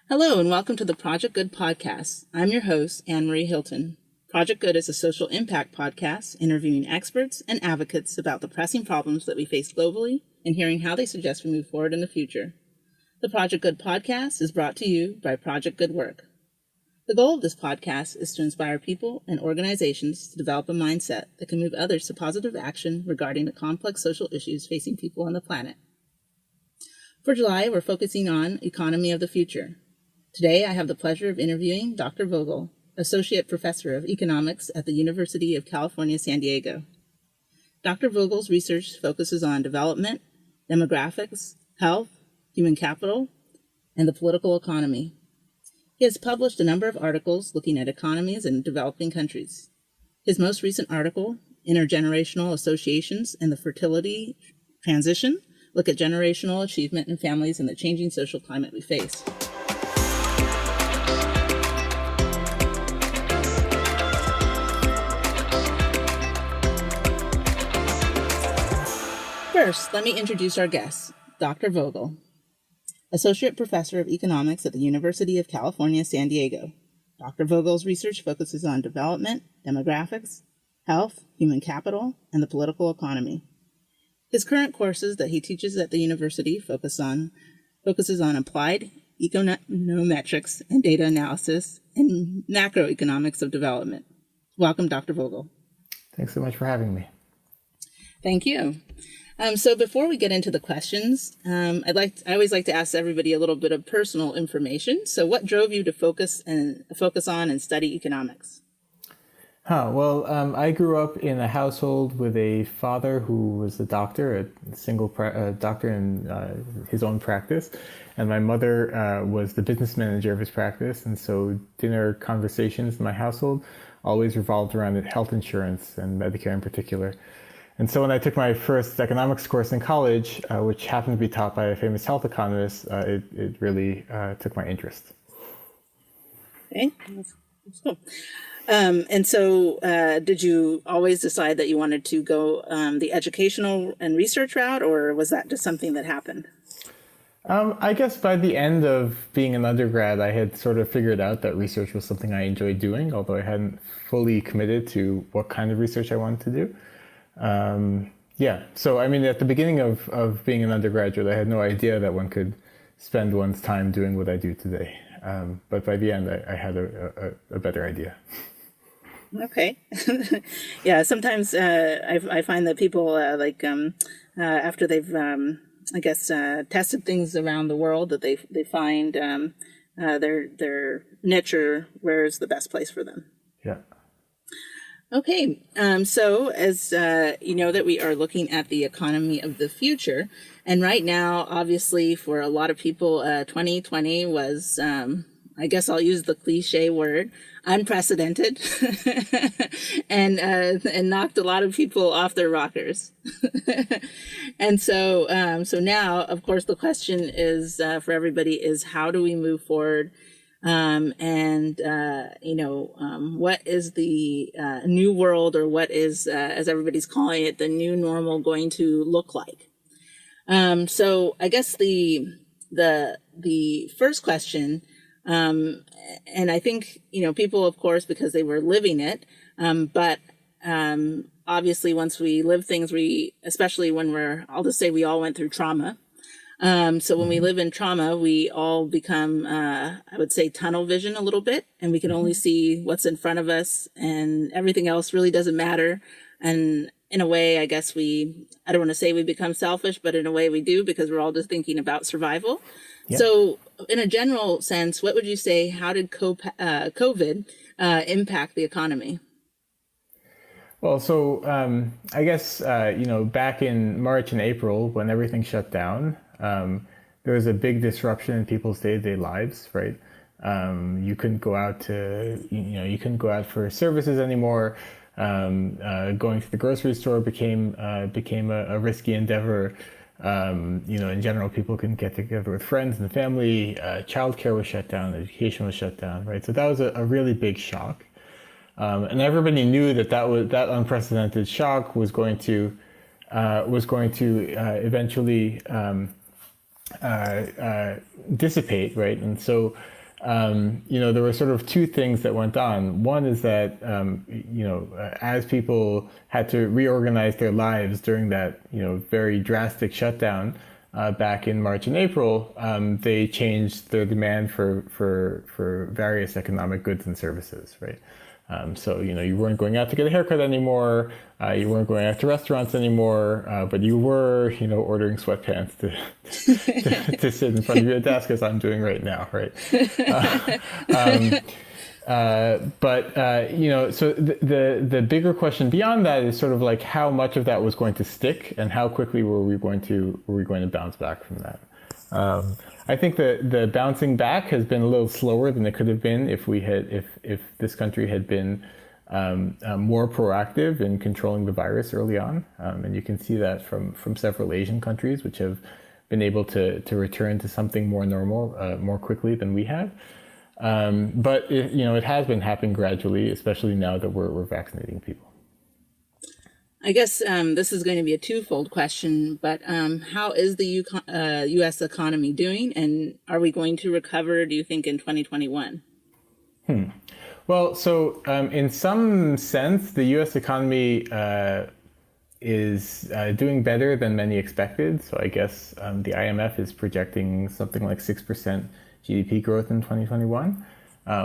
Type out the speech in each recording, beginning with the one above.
Hello and welcome to the Project Good podcast. I'm your host, Anne-Marie Hilton. Project Good is a social impact podcast interviewing experts and advocates about the pressing problems that we face globally and hearing how they suggest we move forward in the future. The Project Good podcast is brought to you by Project Good Work. The goal of this podcast is to inspire people and organizations to develop a mindset that can move others to positive action regarding the complex social issues facing people on the planet. For July, we're focusing on Economy of the Future. Today, I have the pleasure of interviewing Dr. Vogel, Associate Professor of Economics at the University of California, San Diego. Dr. Vogel's research focuses on development, demographics, health, human capital, and the political economy. He has published a number of articles looking at economies in developing countries. His most recent article, Intergenerational Associations and the Fertility Transition, look at generational achievement in families and the changing social climate we face. First, let me introduce our guest, Dr. Vogel, Associate Professor of Economics at the University of California, San Diego. Dr. Vogel's research focuses on development, demographics, health, human capital, and the political economy. His current courses that he teaches at the university focuses on applied econometrics and data analysis and macroeconomics of development. Welcome, Dr. Vogel. Thanks so much for having me. Thank you. So before we get into the questions, I always like to ask everybody a little bit of personal information. So what drove you to focus on and study economics? I grew up in a household with a father who was a doctor, a single doctor in his own practice, and my mother was the business manager of his practice. And so dinner conversations in my household always revolved around health insurance and Medicare in particular. And so when I took my first economics course in college, which happened to be taught by a famous health economist, it really took my interest. Okay, that's cool. And so did you always decide that you wanted to go the educational and research route, or was that just something that happened? I guess by the end of being an undergrad, I had sort of figured out that research was something I enjoyed doing, although I hadn't fully committed to what kind of research I wanted to do. So I mean, at the beginning of being an undergraduate, I had no idea that one could spend one's time doing what I do today. But by the end, I had a better idea. Okay. Yeah, sometimes I find that people after they've tested things around the world, that they find their niche or where is the best place for them. Yeah. Okay, so as you know that we are looking at the economy of the future, and right now, obviously, for a lot of people, 2020 was, I guess I'll use the cliche word, unprecedented, and knocked a lot of people off their rockers. And so now, of course, the question is for everybody is how do we move forward? What is the new world, or what is, as everybody's calling it, the new normal going to look like? So I guess the first question, and I think, people, of course, because they were living it, but obviously once we live things, especially when I'll just say we all went through trauma. So when we live in trauma, we all become, I would say, tunnel vision a little bit, and we can only see what's in front of us, and everything else really doesn't matter. And in a way, I guess I don't want to say we become selfish, but in a way we do, because we're all just thinking about survival. Yeah. So in a general sense, what would you say, how did COVID impact the economy? Well, so I guess, back in March and April, when everything shut down, there was a big disruption in people's day-to-day lives, right? You couldn't go out for services anymore. Going to the grocery store became a risky endeavor. In general, people couldn't get together with friends and family. Childcare was shut down. Education was shut down, right? So that was a really big shock. And everybody knew that unprecedented shock was going to eventually dissipate, right? And so there were sort of two things that went on. One is that, as people had to reorganize their lives during that, very drastic shutdown back in March and April, they changed their demand for various economic goods and services, right? So, you weren't going out to get a haircut anymore, you weren't going out to restaurants anymore, but you were, ordering sweatpants to sit in front of your desk as I'm doing right now, right? So the bigger question beyond that is sort of like how much of that was going to stick and how quickly were we going to bounce back from that. I think the bouncing back has been a little slower than it could have been if this country had been more proactive in controlling the virus early on, and you can see that from several Asian countries which have been able to return to something more normal more quickly than we have. But it has been happening gradually, especially now that we're vaccinating people. I guess this is going to be a twofold question, but how is the U.S. economy doing, and are we going to recover, do you think, in 2021? Well, so in some sense, the U.S. economy is doing better than many expected. So I guess the IMF is projecting something like 6% GDP growth in 2021.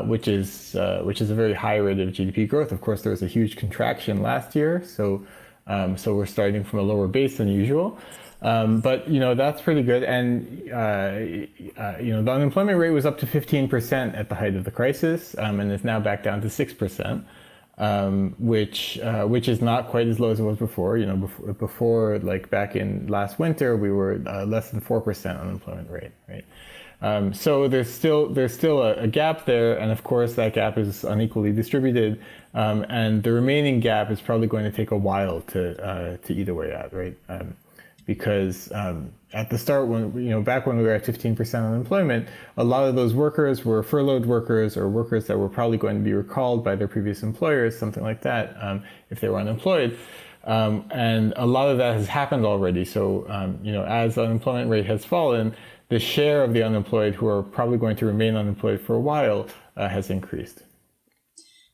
Which is a very high rate of GDP growth. Of course, there was a huge contraction last year, so we're starting from a lower base than usual. But that's pretty good. And the unemployment rate was up to 15% at the height of the crisis, and is now back down to 6%, which is not quite as low as it was before. Before, like back in last winter, we were less than 4% unemployment rate, right? So there's still a gap there, and of course that gap is unequally distributed, and the remaining gap is probably going to take a while to eat away at, right? Because at the start, back when we were at 15% unemployment, a lot of those workers were furloughed workers or workers that were probably going to be recalled by their previous employers, something like that, if they were unemployed. And a lot of that has happened already. So, as the unemployment rate has fallen, the share of the unemployed who are probably going to remain unemployed for a while has increased.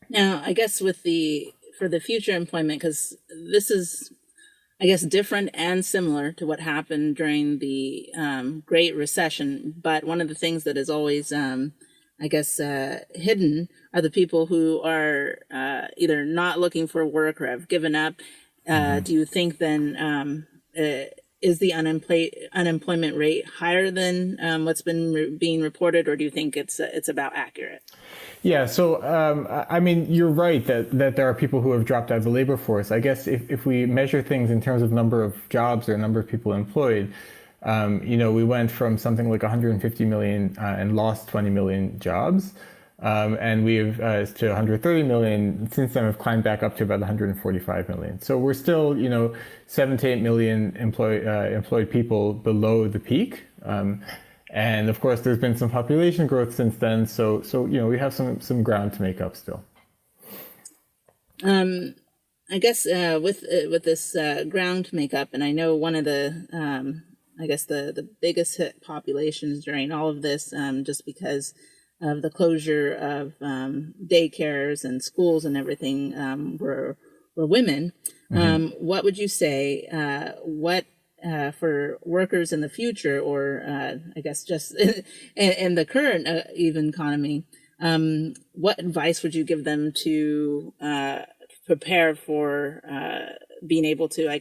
Now, I guess for the future employment, because this is, I guess, different and similar to what happened during the Great Recession. But one of the things that is always, hidden are the people who are either not looking for work or have given up. Do you think then is the unemployment rate higher than what's been being reported, or do you think it's about accurate? Yeah, so you're right that there are people who have dropped out of the labor force. I guess if we measure things in terms of number of jobs or number of people employed, we went from something like 150 million and lost 20 million jobs. And we've to 130 million. Since then, we've climbed back up to about 145 million. So we're still, 7 to 8 million employed people below the peak. And of course, there's been some population growth since then. So we have some ground to make up still. I guess with this ground to make up, and I know one of the the biggest hit populations during all of this, just because of the closure of daycares and schools and everything, were women. What would you say? For workers in the future, or just in the current even economy, what advice would you give them to prepare for being able to,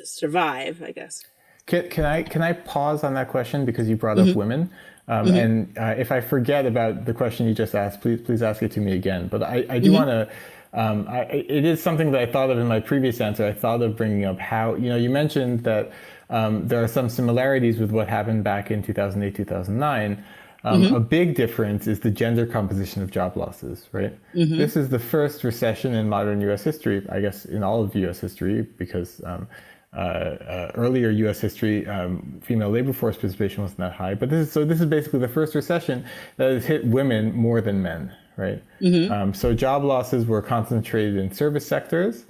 survive? I guess. Can I pause on that question because you brought up women? And if I forget about the question you just asked, please ask it to me again. But I do want to. It is something that I thought of in my previous answer. I thought of bringing up how you mentioned that there are some similarities with what happened back in 2008, 2009. A big difference is the gender composition of job losses, right? This is the first recession in modern U.S. history, I guess, in all of U.S. history, because earlier U.S. history, female labor force participation wasn't that high. But this is basically the first recession that has hit women more than men, right? So job losses were concentrated in service sectors,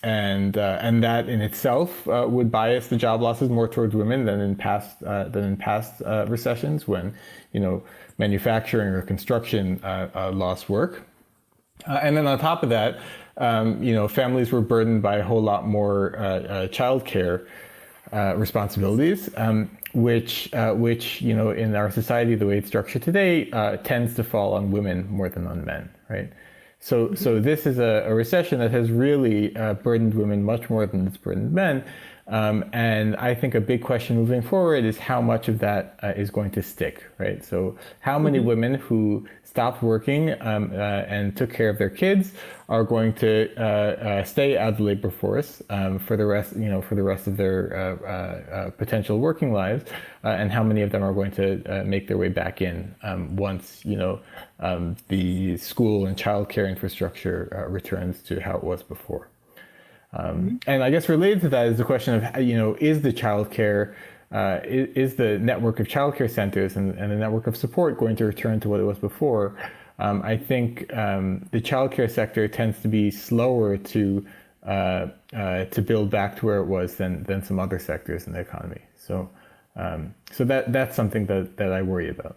and that in itself would bias the job losses more towards women than in past recessions when manufacturing or construction lost work. And then on top of that, families were burdened by a whole lot more childcare responsibilities, which in our society, the way it's structured today, tends to fall on women more than on men, right? So this is a recession that has really burdened women much more than it's burdened men. And I think a big question moving forward is how much of that is going to stick, right? So how many women who stopped working and took care of their kids are going to stay out of the labor force for the rest of their potential working lives, and how many of them are going to make their way back in once the school and childcare infrastructure returns to how it was before. And I guess related to that is the question of, is the childcare, is the network of childcare centers and the network of support going to return to what it was before? I think the childcare sector tends to be slower to build back to where it was than some other sectors in the economy. So that's something that I worry about.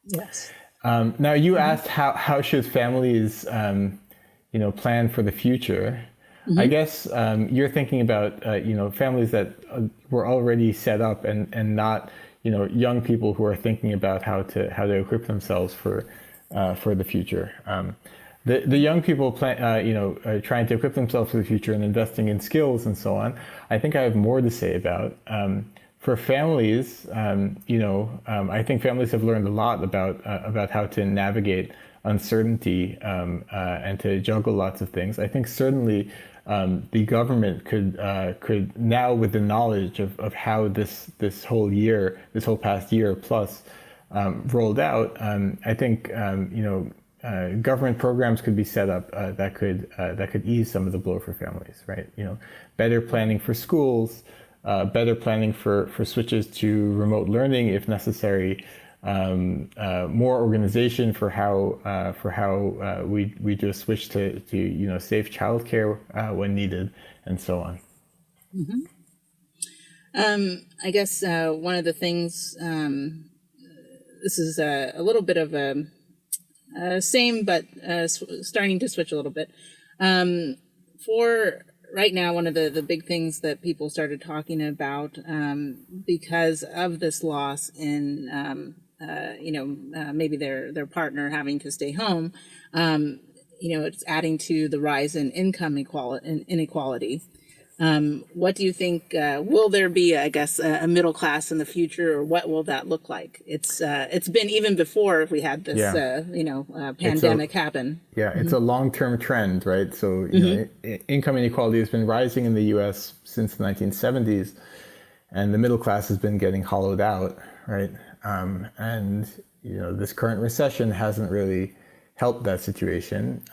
Yes. Now you asked how should families plan for the future. I guess you're thinking about families that were already set up and not young people who are thinking about how to equip themselves for the future. The young people trying to equip themselves for the future and investing in skills and so on. I think I have more to say about. For families, I think families have learned a lot about how to navigate uncertainty and to juggle lots of things. I think certainly the government could now, with the knowledge of how this whole past year plus rolled out, I think government programs could be set up that could ease some of the blow for families, right? Better planning for schools, better planning for switches to remote learning if necessary. More organization for how we just switch to safe childcare when needed, and so on. I guess one of the things, this is a little bit of a same, but starting to switch a little bit. For right now, one of the big things that people started talking about because of this loss in maybe their partner having to stay home, it's adding to the rise in income inequality. What do you think? Will there be, I guess, a middle class in the future, or what will that look like? It's been even before we had this, pandemic happen. Yeah, it's a long-term trend, right? So income inequality has been rising in the U.S. since the 1970s, and the middle class has been getting hollowed out, right? And this current recession hasn't really helped that situation.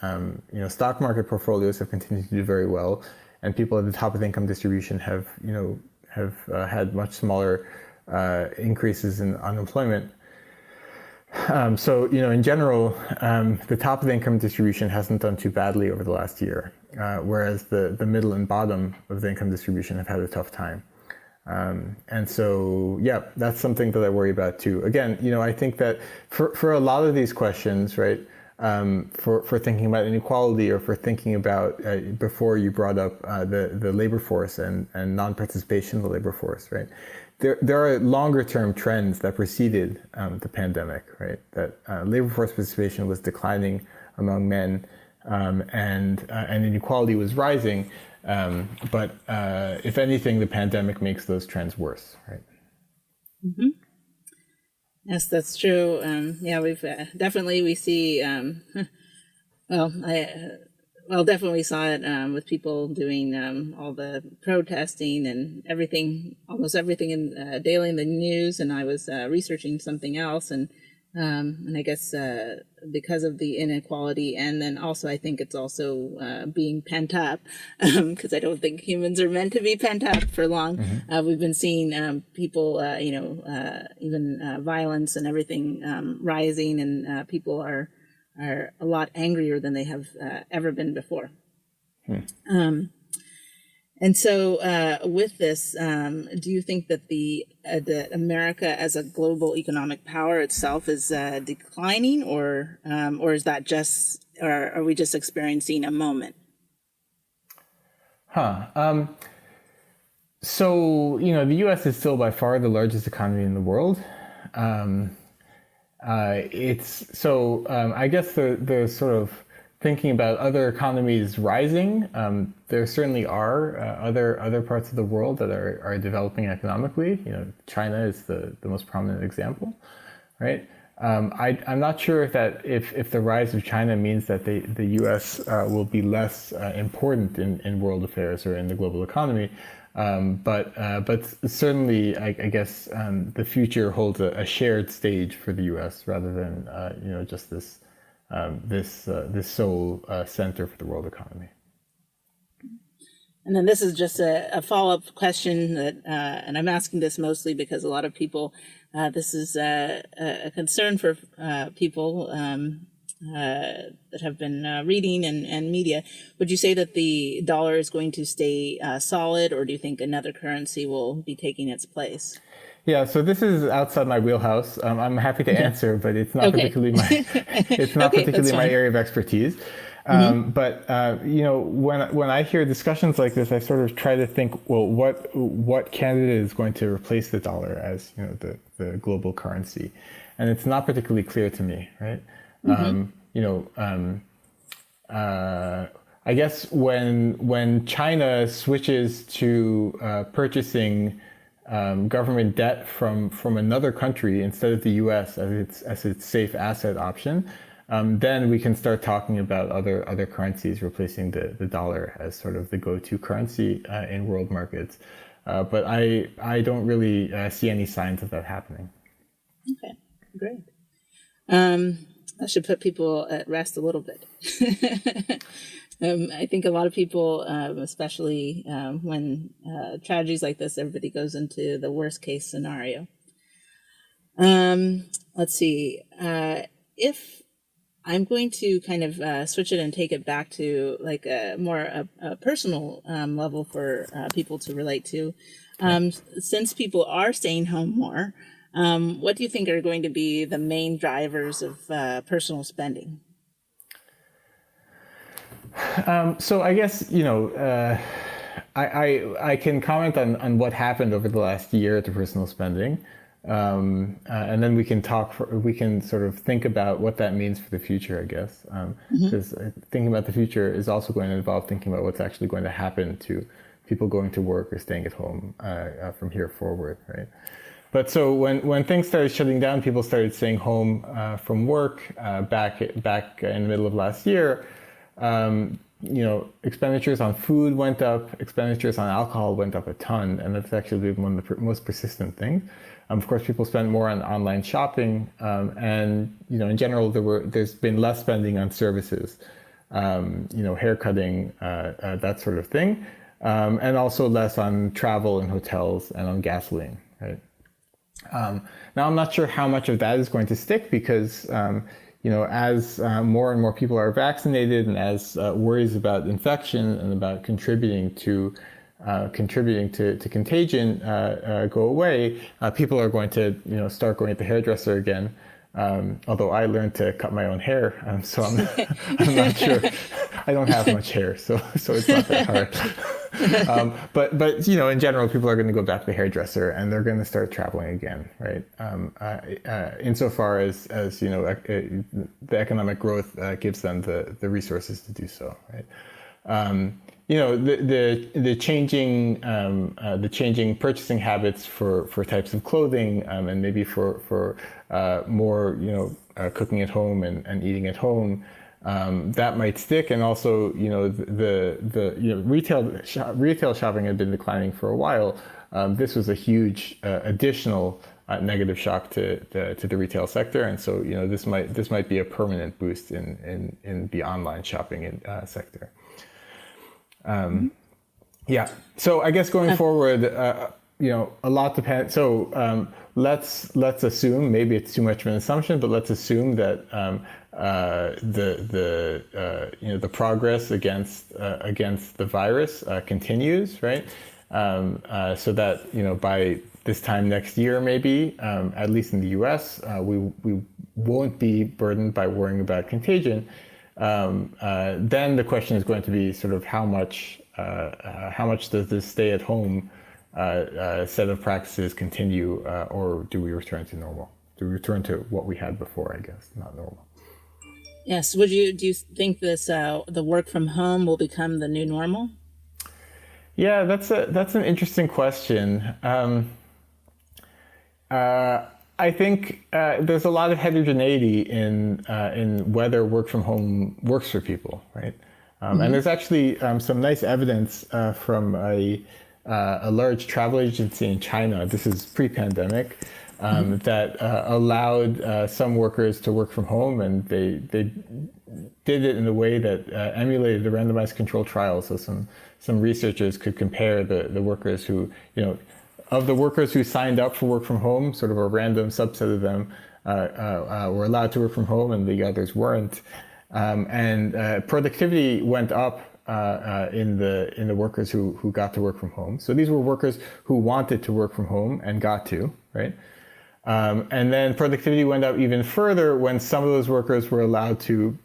Stock market portfolios have continued to do very well, and people at the top of the income distribution have had much smaller increases in unemployment. So in general, the top of the income distribution hasn't done too badly over the last year, whereas the middle and bottom of the income distribution have had a tough time. And so, that's something that I worry about too. Again, I think that for a lot of these questions, right, for thinking about inequality, or for thinking about, before you brought up the labor force and non-participation in the labor force, right, there are longer term trends that preceded the pandemic, right, that labor force participation was declining among men, and inequality was rising. But if anything, the pandemic makes those trends worse, right? Mm-hmm. Yes, that's true. We've we see. Definitely saw it with people doing all the protesting and everything, almost everything in daily in the news. And I was researching something else, and I guess because of the inequality, and then also I think it's also being pent up, because I don't think humans are meant to be pent up for long. Mm-hmm. We've been seeing people, even violence and everything rising, and people are a lot angrier than they have ever been before. And so, with this, do you think that that America as a global economic power itself is declining, or is that just, or are we just experiencing a moment? So, the U.S. is still by far the largest economy in the world. I guess the sort of thinking about other economies rising. There certainly are other parts of the world that are developing economically. China is the most prominent example, right? I'm not sure if the rise of China means that the U.S. Will be less important in world affairs or in the global economy. But certainly, I guess the future holds a shared stage for the U.S. rather than just this sole center for the world economy. And then this is just a follow-up question that, and I'm asking this mostly because a lot of people, this is a concern for people that have been reading and media. Would you say that the dollar is going to stay solid, or do you think another currency will be taking its place? Yeah, so this is outside my wheelhouse. I'm happy to answer, but it's not particularly my area of expertise. But when I hear discussions like this, I sort of try to think, well, what candidate is going to replace the dollar as the global currency, and it's not particularly clear to me, right? I guess when China switches to purchasing government debt from another country instead of the U.S. as its safe asset option, then we can start talking about other currencies replacing the dollar as sort of the go-to currency in world markets. But I don't really see any signs of that happening. Okay, great. That should put people at rest a little bit. I think a lot of people, especially when tragedies like this, everybody goes into the worst case scenario. Let's see. If I'm going to kind of switch it and take it back to like a more personal level for people to relate to, since people are staying home more, what do you think are going to be the main drivers of personal spending? So I guess, I can comment on what happened over the last year to personal spending. And then we can sort of think about what that means for the future, I guess. Because thinking about the future is also going to involve thinking about what's actually going to happen to people going to work or staying at home from here forward, right? But so when things started shutting down, people started staying home from work back in the middle of last year. Expenditures on food went up, expenditures on alcohol went up a ton, and that's actually one of the most persistent things. Of course, people spend more on online shopping, and in general, there's been less spending on services, hair cutting, that sort of thing, and also less on travel and hotels and on gasoline, right? Now, I'm not sure how much of that is going to stick because, as more and more people are vaccinated and as worries about infection and about contributing to contagion go away, people are going to start going to the hairdresser again. Although I learned to cut my own hair, so I'm not sure. I don't have much hair, so it's not that hard. But in general, people are going to go back to the hairdresser and they're going to start traveling again, right? Insofar as the economic growth gives them the resources to do so, right? The changing purchasing habits for types of clothing and maybe for more cooking at home and eating at home, that might stick. And also the retail shopping had been declining for a while. This was a huge additional negative shock to the retail sector, and so this might be a permanent boost in the online shopping sector. Yeah. So I guess going forward, a lot depends. So let's assume, maybe it's too much of an assumption, but let's assume that the progress against the virus continues, right? So that by this time next year, maybe at least in the U.S., we won't be burdened by worrying about contagion. Then the question is going to be sort of how much does this stay-at-home set of practices continue, or do we return to normal? Do we return to what we had before? I guess not normal. Yes. Do you think this the work from home will become the new normal? Yeah, that's an interesting question. I think there's a lot of heterogeneity in whether work from home works for people, right? And there's actually some nice evidence from a large travel agency in China. This is pre-pandemic. That allowed some workers to work from home, and they did it in a way that emulated a randomized control trial. So some researchers could compare the workers who, of the workers who signed up for work from home, sort of a random subset of them were allowed to work from home, and the others weren't. And productivity went up in the workers who got to work from home. So these were workers who wanted to work from home and got to, right? And then productivity went up even further when some of those workers were allowed to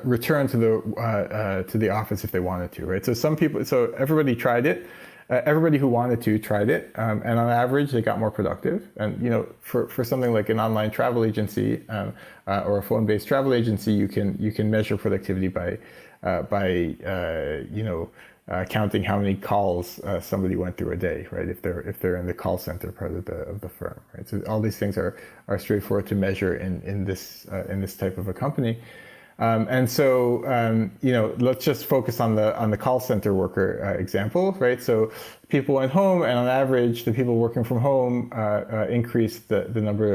return to the office if they wanted to, right? So everybody tried it. Everybody who wanted to tried it, and on average, they got more productive. And for something like an online travel agency or a phone-based travel agency, you can measure productivity by counting how many calls somebody went through a day, right? If they're in the call center part of the firm, right? So all these things are straightforward to measure in this type of a company. And so let's just focus on the call center worker example, right? So people went home, and on average, the people working from home increased the number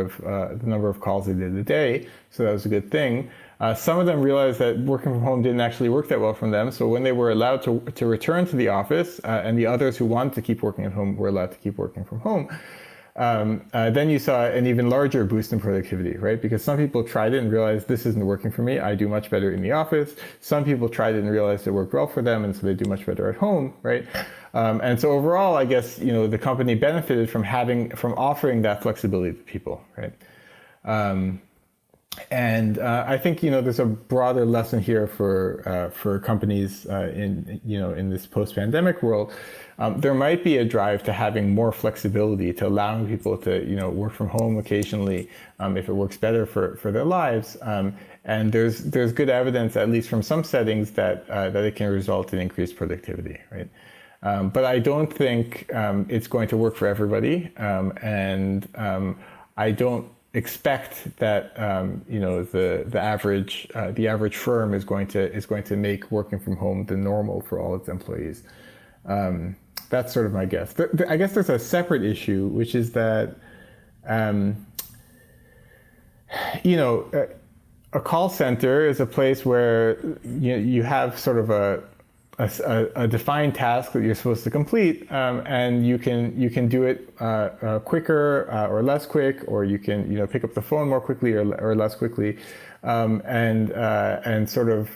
of calls they did a day. So that was a good thing. Some of them realized that working from home didn't actually work that well for them. So when they were allowed to return to the office, and the others who wanted to keep working at home were allowed to keep working from home, then you saw an even larger boost in productivity, right? Because some people tried it and realized this isn't working for me. I do much better in the office. Some people tried it and realized it worked well for them, and so they do much better at home, right? And so overall, I guess the company benefited from offering that flexibility to people, right? And I think there's a broader lesson here for companies in this post-pandemic world. There might be a drive to having more flexibility, to allowing people to work from home occasionally if it works better for their lives. And there's good evidence, at least from some settings, that it can result in increased productivity, right? But I don't think it's going to work for everybody, and I don't expect that the average firm is going to make working from home the normal for all its employees. That's sort of my guess. I guess there's a separate issue, which is that a call center is a place where you have sort of a defined task that you're supposed to complete, and you can do it quicker or less quick, or you can pick up the phone more quickly or less quickly, and sort of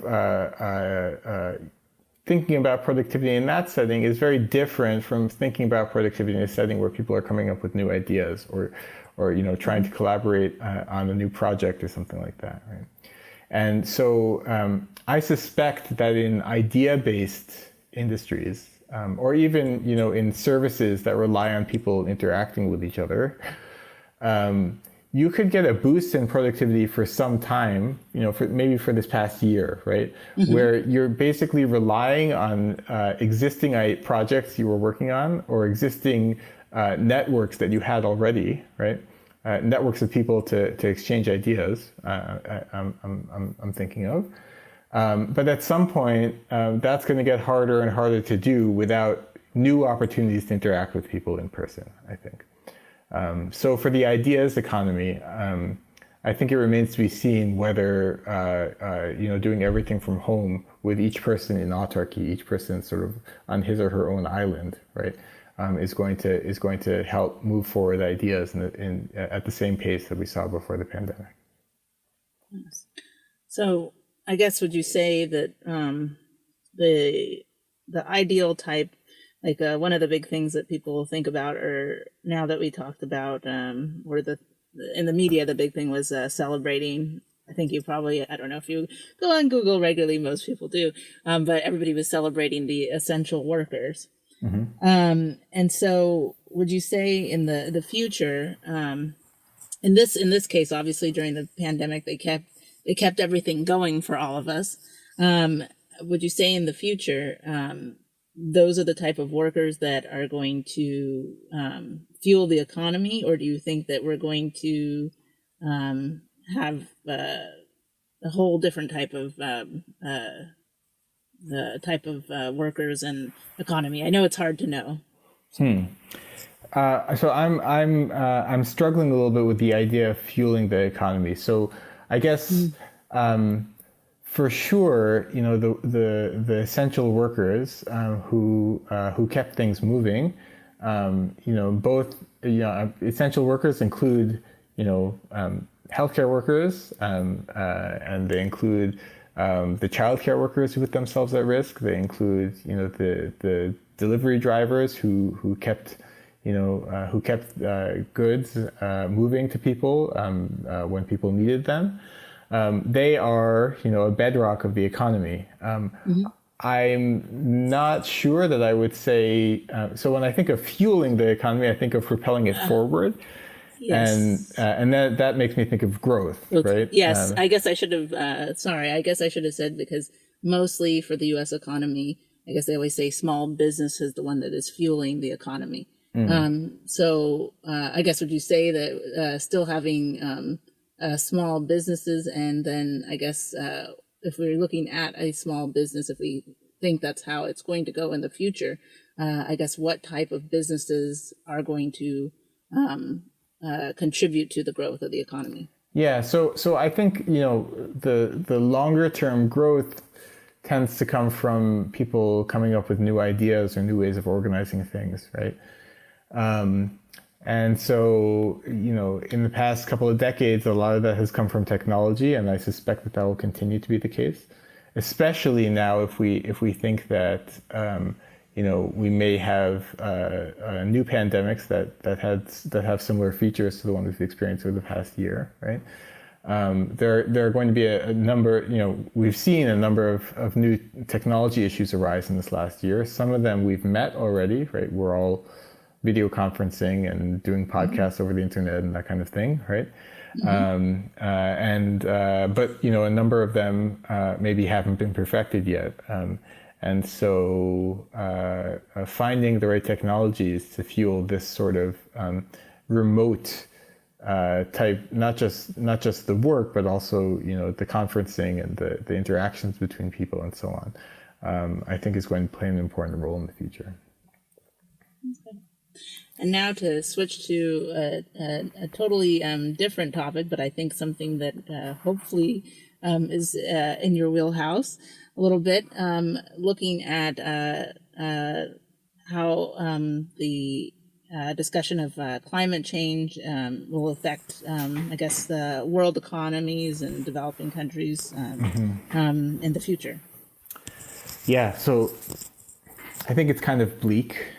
thinking about productivity in that setting is very different from thinking about productivity in a setting where people are coming up with new ideas or trying to collaborate on a new project or something like that, right? And so I suspect that in idea-based industries, or even in services that rely on people interacting with each other, you could get a boost in productivity for some time, maybe for this past year, right? Mm-hmm. Where you're basically relying on existing projects you were working on, or existing networks that you had already, right? Networks of people to exchange ideas, I'm thinking of. But at some point, that's going to get harder and harder to do without new opportunities to interact with people in person, I think. So for the ideas economy, I think it remains to be seen whether doing everything from home with each person in autarky, each person sort of on his or her own island, right, is going to help move forward ideas at the same pace that we saw before the pandemic. Yes. So I guess would you say that the ideal type, like one of the big things that people think about, or now that we talked about, or in the media, the big thing was celebrating. I think you probably, I don't know if you go on Google regularly, most people do, but everybody was celebrating the essential workers. Mm-hmm. And so would you say in the future, in this case, obviously during the pandemic, they kept everything going for all of us. Would you say in the future, those are the type of workers that are going to fuel the economy, or do you think that we're going to have a whole different type of workers and economy? I know it's hard to know. So I'm struggling a little bit with the idea of fueling the economy. So I guess for sure, the essential workers who kept things moving, both essential workers include healthcare workers, and they include the childcare workers who put themselves at risk. They include the delivery drivers who kept goods moving to people when people needed them. They are, a bedrock of the economy. I'm not sure that I would say, so when I think of fueling the economy, I think of propelling it forward. Yes. And that makes me think of growth, right? Yes, I guess I should have, said, because mostly for the U.S. economy, I guess they always say small business is the one that is fueling the economy. So I guess would you say that still having small businesses, and then I guess if we're looking at a small business, if we think that's how it's going to go in the future, I guess what type of businesses are going to contribute to the growth of the economy? Yeah, so I think the longer term growth tends to come from people coming up with new ideas or new ways of organizing things, right? And so, in the past couple of decades, a lot of that has come from technology, and I suspect that will continue to be the case, especially now if we think that, we may have new pandemics that have similar features to the one we've experienced over the past year, right? There are going to be a number, we've seen a number of new technology issues arise in this last year. Some of them we've met already, right? We're all video conferencing and doing podcasts over the internet and that kind of thing, right? But a number of them maybe haven't been perfected yet. And so finding the right technologies to fuel this sort of remote type, not just the work, but also the conferencing and the interactions between people and so on, I think is going to play an important role in the future. Okay. And now to switch to a totally different topic, but I think something that hopefully is in your wheelhouse a little bit, looking at how the discussion of climate change will affect, I guess, the world economies and developing countries in the future. Yeah, so I think it's kind of bleak.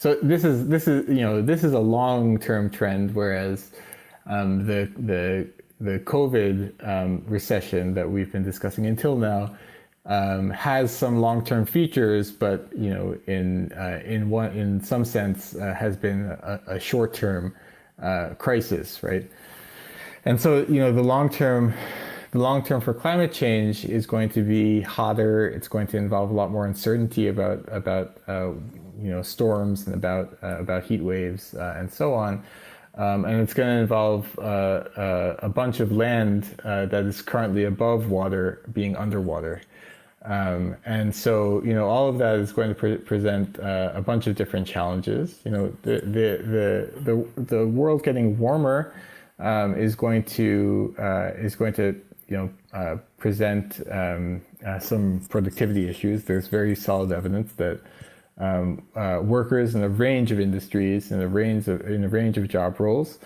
So this is a long-term trend, whereas the COVID recession that we've been discussing until now has some long-term features, but in some sense has been a short-term crisis, right? And so the long-term for climate change is going to be hotter. It's going to involve a lot more uncertainty about storms and about heat waves and so on. And it's going to involve a bunch of land that is currently above water being underwater. And so, all of that is going to present a bunch of different challenges. The world getting warmer is going to present some productivity issues. There's very solid evidence that workers in a range of industries, in a range of job roles,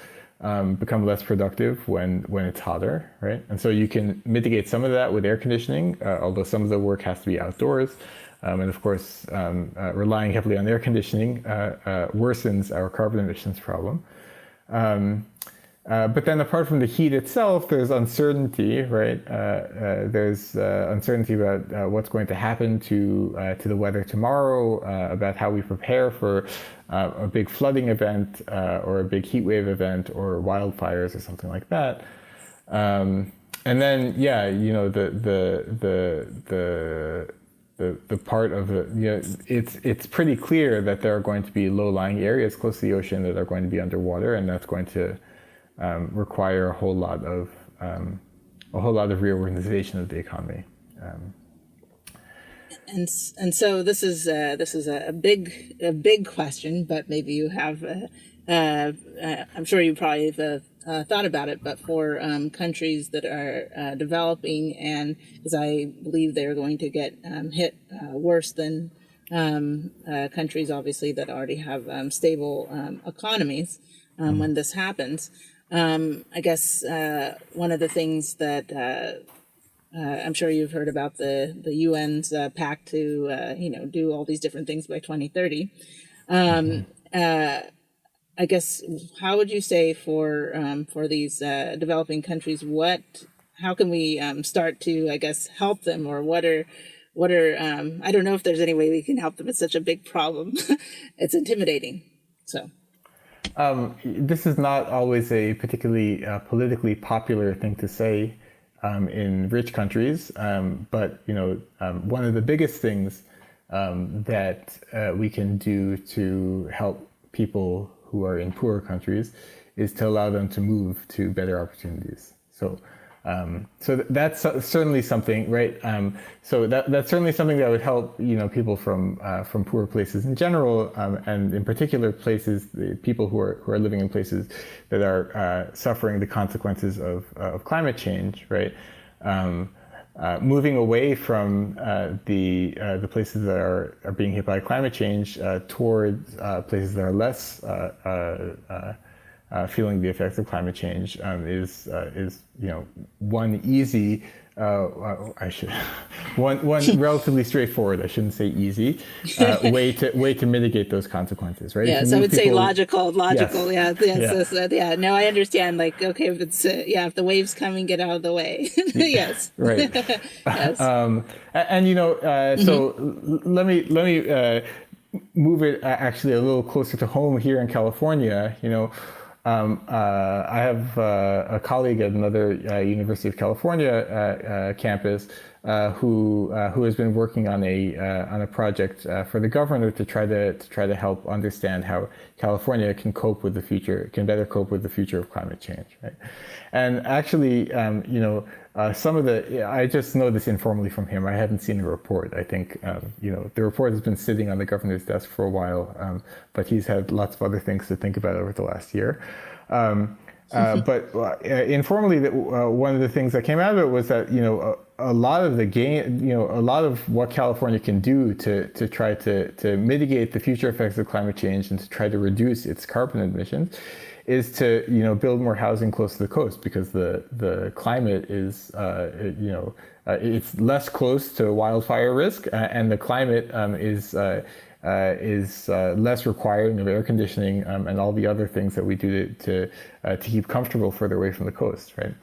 become less productive when it's hotter, right? And so you can mitigate some of that with air conditioning, although some of the work has to be outdoors. And of course, relying heavily on air conditioning worsens our carbon emissions problem. But then apart from the heat itself, there's uncertainty, right? There's uncertainty about what's going to happen to the weather tomorrow, about how we prepare for a big flooding event or a big heat wave event or wildfires or something like that. And then, yeah, you know, the part of it, you know, it's pretty clear that there are going to be low-lying areas close to the ocean that are going to be underwater, and that's going to require a whole lot of reorganization of the economy. And so this is a big question, but maybe you have I'm sure you probably have thought about it, but for countries that are developing, and because I believe they're going to get hit worse than countries obviously that already have stable economies when this happens. I guess one of the things that I'm sure you've heard about the UN's pact to do all these different things by 2030. I guess how would you say for these developing countries, how can we start to, I guess, help them, or what are I don't know if there's any way we can help them. It's such a big problem. It's intimidating. So. This is not always a particularly politically popular thing to say in rich countries, but you know, one of the biggest things that we can do to help people who are in poorer countries is to allow them to move to better opportunities. So that's certainly something, right? So that's certainly something that would help, you know, people from poor places in general, and in particular people who are living in places that are suffering the consequences of climate change, right? Moving away from the places that are being hit by climate change towards places that are less feeling the effects of climate change is you know, one easy one relatively straightforward, I shouldn't say easy, way to mitigate those consequences, right? Yes, I would say logical. Yes. Yeah. No, I understand. Like, okay, if it's if the wave's coming, get out of the way. Yes. Right. Yes. And you know, so let me move it actually a little closer to home here in California. You know, I have a colleague at another University of California campus who has been working on a project for the governor to try to help understand how California can better cope with the future of climate change, right? And actually, you know, I just know this informally from him. I haven't seen a report. I think, you know, the report has been sitting on the governor's desk for a while, but he's had lots of other things to think about over the last year. But informally, one of the things that came out of it was that, you know, a lot of a lot of what California can do to try to mitigate the future effects of climate change and to try to reduce its carbon emissions is to, you know, build more housing close to the coast, because the climate is, you know, it's less close to wildfire risk, and the climate is less requiring of air conditioning and all the other things that we do to keep comfortable further away from the coast, right?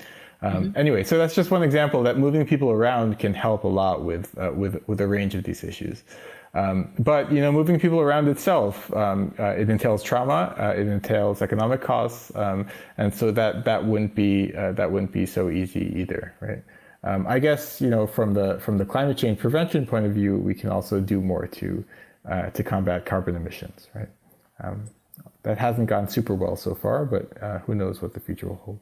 Anyway, so that's just one example that moving people around can help a lot with a range of these issues. But, you know, moving people around itself, it entails trauma, it entails economic costs, and so that wouldn't be so easy either, right? I guess, you know, from the climate change prevention point of view, we can also do more to combat carbon emissions, right? That hasn't gone super well so far, but who knows what the future will hold.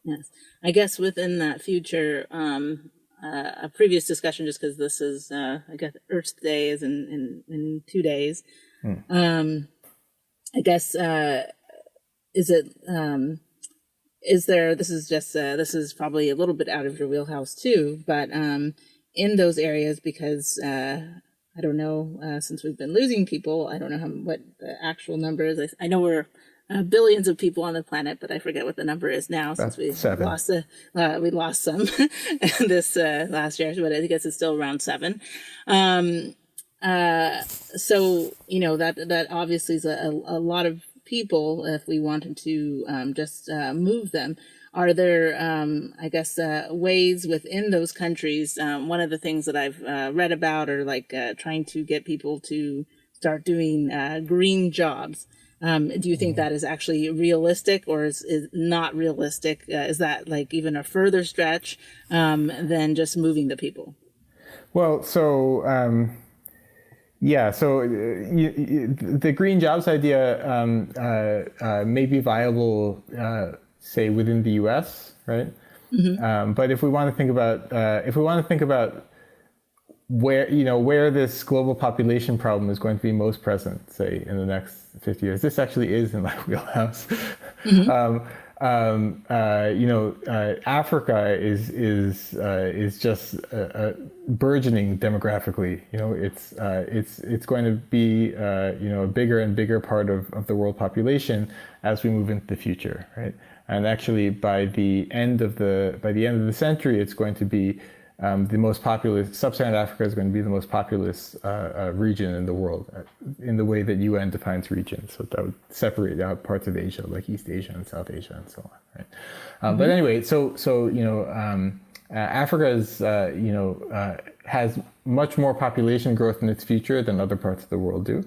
Yes, I guess within that future, a previous discussion, just because this is, I guess Earth Day is in 2 days. I guess, is there, this is probably a little bit out of your wheelhouse too, but in those areas, because I I don't know, since we've been losing people, I don't know what the actual number is. I know we're billions of people on the planet, but I forget what the number is now since About 7. we lost some this last year, but I guess it's still around 7. So, that obviously is a lot of people if we wanted to just move them. Are there, ways within those countries? One of the things that I've read about are trying to get people to start doing green jobs. Do you think that is actually realistic, or is not realistic? Is that even a further stretch than just moving the people? Well, so the green jobs idea may be viable, say within the U.S., right? Mm-hmm. But if we want to think about where this global population problem is going to be most present, say in the next 50 years, this actually is in my wheelhouse. Mm-hmm. Africa is just burgeoning demographically. It's going to be a bigger and bigger part of the world population as we move into the future, right? And actually, by the end of the century, it's going to be the most populous. Sub-Saharan Africa is going to be the most populous region in the world, in the way that UN defines regions. So that would separate out parts of Asia, like East Asia and South Asia, and so on. Right? Mm-hmm. But anyway, Africa has much more population growth in its future than other parts of the world do,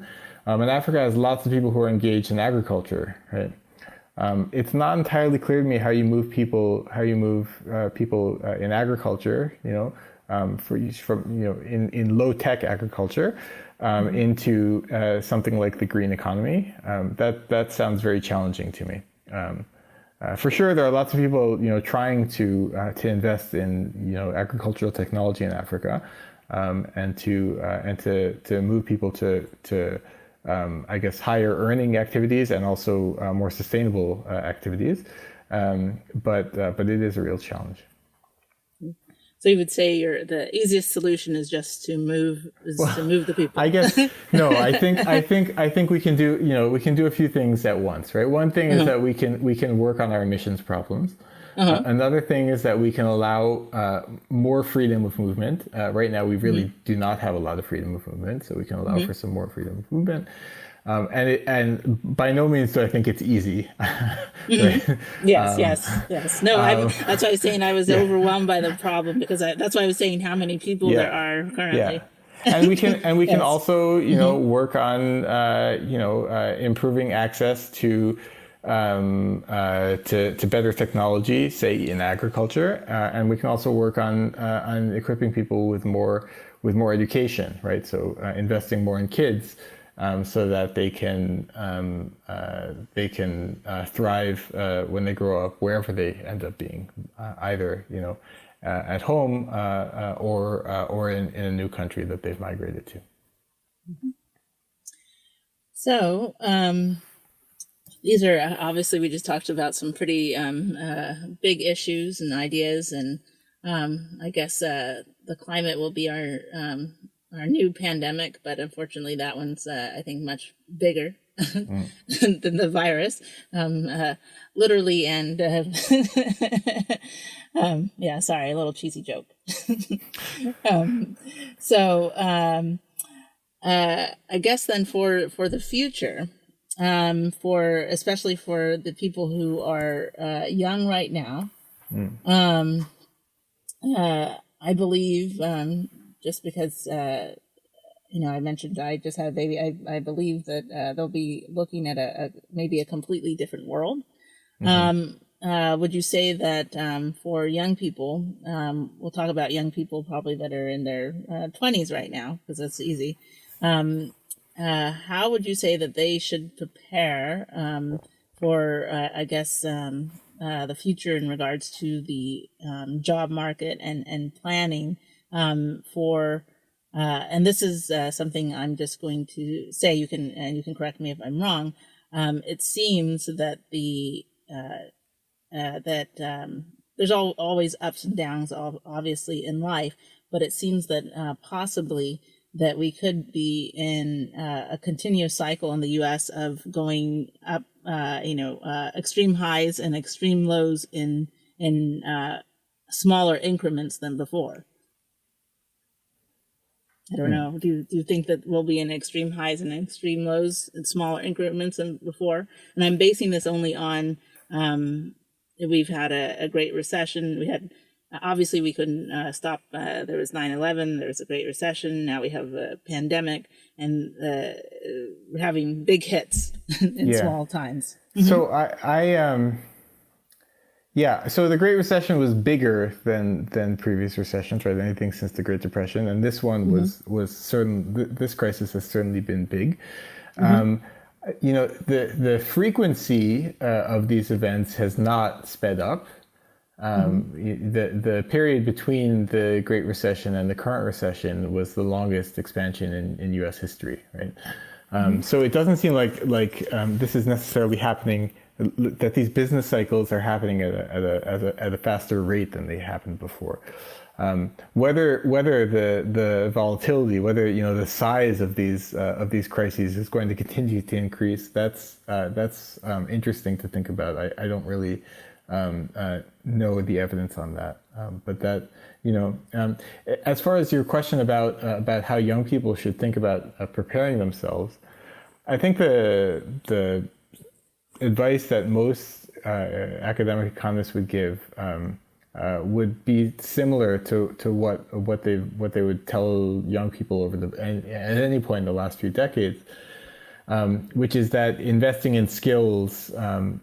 and Africa has lots of people who are engaged in agriculture, right? It's not entirely clear to me how you move people in agriculture, in low tech agriculture, into something like the green economy. That sounds very challenging to me. For sure, there are lots of people trying to invest in agricultural technology in Africa, and to move people to higher earning activities and also more sustainable activities. But it is a real challenge. So you would say the easiest solution is just to move the people. I guess no. I think we can do a few things at once, right? One thing is that we can work on our emissions problems. Another thing is that we can allow more freedom of movement. Right now, we really do not have a lot of freedom of movement, so we can allow for some more freedom of movement. And by no means do I think it's easy. Right? Yes. No, that's why I was saying I was overwhelmed by the problem, because that's why I was saying how many people there are currently. Yeah. And we can also work on improving access to better technology, say in agriculture, and we can also work on equipping people with more education, right? So investing more in kids, so that they can thrive when they grow up, wherever they end up being, either at home or in a new country that they've migrated to. Mm-hmm. So. These are obviously, we just talked about some pretty big issues and ideas, and I guess the climate will be our new pandemic, but unfortunately that one's I think much bigger than the virus, literally and sorry, a little cheesy joke. I guess then for the future. Especially for the people who are young right now. I believe, just because I mentioned I just had a baby, I believe that they'll be looking at maybe a completely different world. Would you say that for young people, we'll talk about young people probably that are in their 20s right now, because that's easy. How would you say that they should prepare for, the future in regards to the job market and planning for, and this is something I'm just going to say, you can correct me if I'm wrong. It seems that there's always ups and downs, obviously, in life, but it seems that possibly that we could be in a continuous cycle in the U.S. of going up, extreme highs and extreme lows in smaller increments than before. I don't know. Do you think that we'll be in extreme highs and extreme lows in smaller increments than before? And I'm basing this only on we've had a great recession. We had obviously we couldn't stop. There was 9/11. There was a great recession. Now we have a pandemic, and we're having big hits in small times. So so the Great Recession was bigger than previous recessions, right? Anything since the Great Depression, and this one was certain. This crisis has certainly been big. The frequency of these events has not sped up. The period between the Great Recession and the current recession was the longest expansion in U.S. history, right? So it doesn't seem like this is necessarily happening, that these business cycles are happening at a faster rate than they happened before. Whether the volatility, whether the size of these crises is going to continue to increase, that's interesting to think about. I don't really know the evidence on that, but that as far as your question about how young people should think about preparing themselves, I think the advice that most academic economists would give would be similar to what they would tell young people at any point in the last few decades, which is that investing in skills and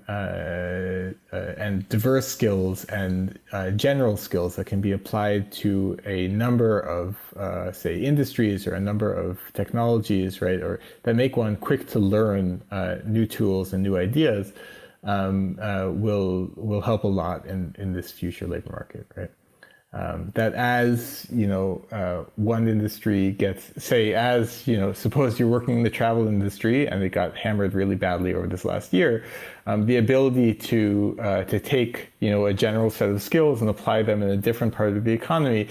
diverse skills and general skills that can be applied to a number of, say, industries or a number of technologies, right, or that make one quick to learn new tools and new ideas, will help a lot in this future labor market, right? That as one industry gets, say, suppose you're working in the travel industry and it got hammered really badly over this last year, the ability to take a general set of skills and apply them in a different part of the economy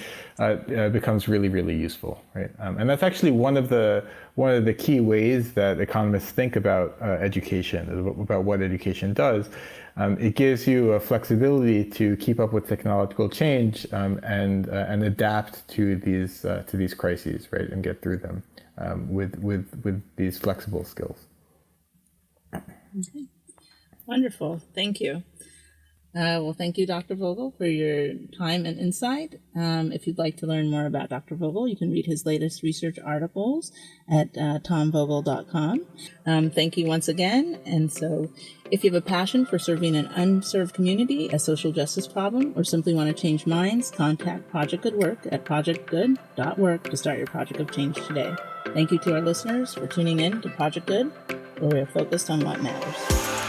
becomes really, really useful, right? And that's actually one of the key ways that economists think about education, about what education does. It gives you a flexibility to keep up with technological change and adapt to these crises, right, and get through them with these flexible skills. Okay. Wonderful. Thank you. Well, thank you, Dr. Vogel, for your time and insight. If you'd like to learn more about Dr. Vogel, you can read his latest research articles at tomvogel.com. Thank you once again. And so if you have a passion for serving an unserved community, a social justice problem, or simply want to change minds, contact Project Good Work at projectgood.work to start your project of change today. Thank you to our listeners for tuning in to Project Good, where we are focused on what matters.